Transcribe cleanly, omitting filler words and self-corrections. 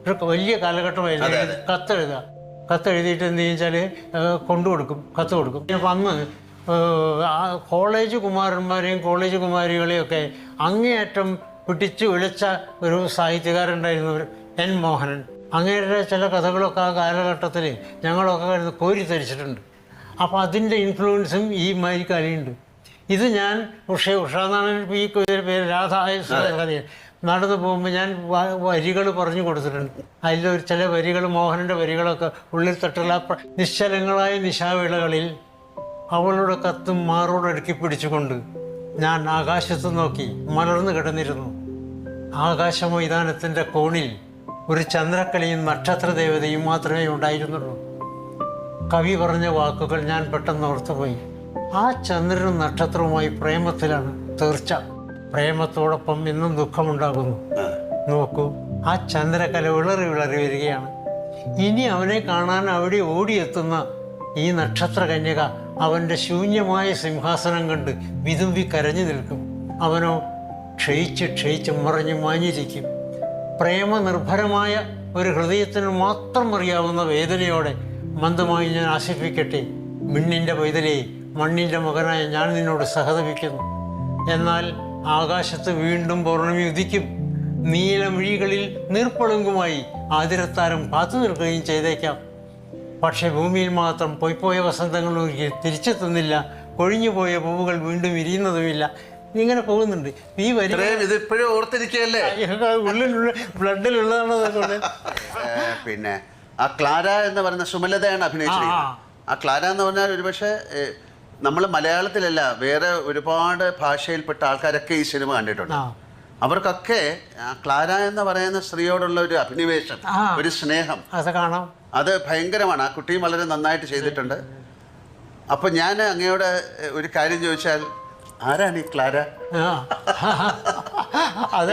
ഒരു വലിയ കാലഘട്ടമായിരുന്നു. കത്തെഴുതിയിട്ട് എന്ത് വെച്ചാൽ കൊണ്ടുകൊടുക്കും, കത്ത് കൊടുക്കും. അപ്പം അന്ന് കോളേജ് കുമാരന്മാരെയും കോളേജ് കുമാരികളെയൊക്കെ അങ്ങേയറ്റം പിടിച്ചു വിളിച്ച ഒരു സാഹിത്യകാരുണ്ടായിരുന്നു എൻ മോഹനൻ. അങ്ങേരുടെ ചില കഥകളൊക്കെ ആ കാലഘട്ടത്തിൽ ഞങ്ങളൊക്കെ കോരിത്തരിച്ചിട്ടുണ്ട്. അപ്പോൾ അതിൻ്റെ ഇൻഫ്ലുവൻസും ഈ മാതിരിക്കാലുണ്ട്. ഇത് ഞാൻ ഉഷ എന്നാണ് ഈ പേര്, രാധ കഥയാണ്. നടന്നു പോകുമ്പോൾ ഞാൻ വരികൾ പറഞ്ഞു കൊടുത്തിട്ടുണ്ട്. അതിലൊരു ചില വരികൾ, മോഹനൻ്റെ വരികളൊക്കെ ഉള്ളിൽ തട്ടുള്ള നിശ്ചലങ്ങളായ നിശാവേളകളിൽ അവളുടെ കത്തും മാറോടടുക്കി പിടിച്ചുകൊണ്ട് ഞാൻ ആകാശത്ത് നോക്കി മലർന്നു കിടന്നിരുന്നു. ആകാശ മൈതാനത്തിൻ്റെ കോണിൽ ഒരു ചന്ദ്രക്കലയും നക്ഷത്രദേവതയും മാത്രമേ ഉണ്ടായിരുന്നുള്ളൂ. കവി പറഞ്ഞ വാക്കുകൾ ഞാൻ പെട്ടെന്ന് ഓർത്തുപോയി. ആ ചന്ദ്രനും നക്ഷത്രവുമായി പ്രേമത്തിലാണ് തീർച്ച. പ്രേമത്തോടൊപ്പം ഇന്നും ദുഃഖമുണ്ടാകുന്നു. നോക്കൂ, ആ ചന്ദ്രകല വിളറി വിളറി വരികയാണ്. ഇനി അവനെ കാണാൻ അവിടെ ഓടിയെത്തുന്ന ഈ നക്ഷത്ര കന്യക അവൻ്റെ ശൂന്യമായ സിംഹാസനം കണ്ട് വിതുമ്പി കരഞ്ഞു നിൽക്കും. അവനോ ക്ഷയിച്ച് മറിഞ്ഞു മാഞ്ഞിരിക്കും. പ്രേമനിർഭരമായ ഒരു ഹൃദയത്തിന് മാത്രം അറിയാവുന്ന വേദനയോടെ മന്ദമായി ഞാൻ ആശിപ്പിക്കട്ടെ, മിണ്ണിൻ്റെ പൈതലേ, മണ്ണിൻ്റെ മകനായ ഞാൻ നിന്നോട് സഹതപിക്കുന്നു. എന്നാൽ ആകാശത്ത് വീണ്ടും പൗർണമി ഉദിക്കും. നീലമിഴികളിൽ നീർപ്പളുങ്കുമായി ആതിരത്താരം കാത്തു നിൽക്കുകയും ചെയ്തേക്കാം. പക്ഷെ ഭൂമിയിൽ മാത്രം പൊയ്പോയ വസന്തങ്ങൾ തിരിച്ചെത്തുന്നില്ല. കൊഴിഞ്ഞുപോയ പൂവുകൾ വീണ്ടും വിരിയുന്നതുമില്ല. ഇങ്ങനെ പോകുന്നുണ്ട്. ഈ വരി ഇതിപ്പോഴും ഓർത്തിരിക്കുകയല്ലേ? ഉള്ളിലുള്ള ബ്ലഡിലുള്ളതാണ് അതൊക്കെ. പിന്നെ ആ ക്ലാര എന്ന് പറയുന്ന സുമലതയാണ് അഭിനയിച്ചിരിക്കുന്നത്. ആ ക്ലാര എന്ന് പറഞ്ഞാൽ ഒരുപക്ഷെ നമ്മൾ മലയാളത്തിലല്ല, വേറെ ഒരുപാട് ഭാഷയിൽപ്പെട്ട ആൾക്കാരൊക്കെ ഈ സിനിമ കണ്ടിട്ടുണ്ട്. അവർക്കൊക്കെ ക്ലാര എന്ന് പറയുന്ന സ്ത്രീയോടുള്ള ഒരു അഭിനിവേശം, ഒരു സ്നേഹം കാണാം. അത് ഭയങ്കരമാണ്. ആ കുട്ടിയും വളരെ നന്നായിട്ട് ചെയ്തിട്ടുണ്ട്. അപ്പം ഞാൻ അങ്ങയോട് ഒരു കാര്യം ചോദിച്ചാൽ, ആരാണ് ഈ ക്ലാര? അത്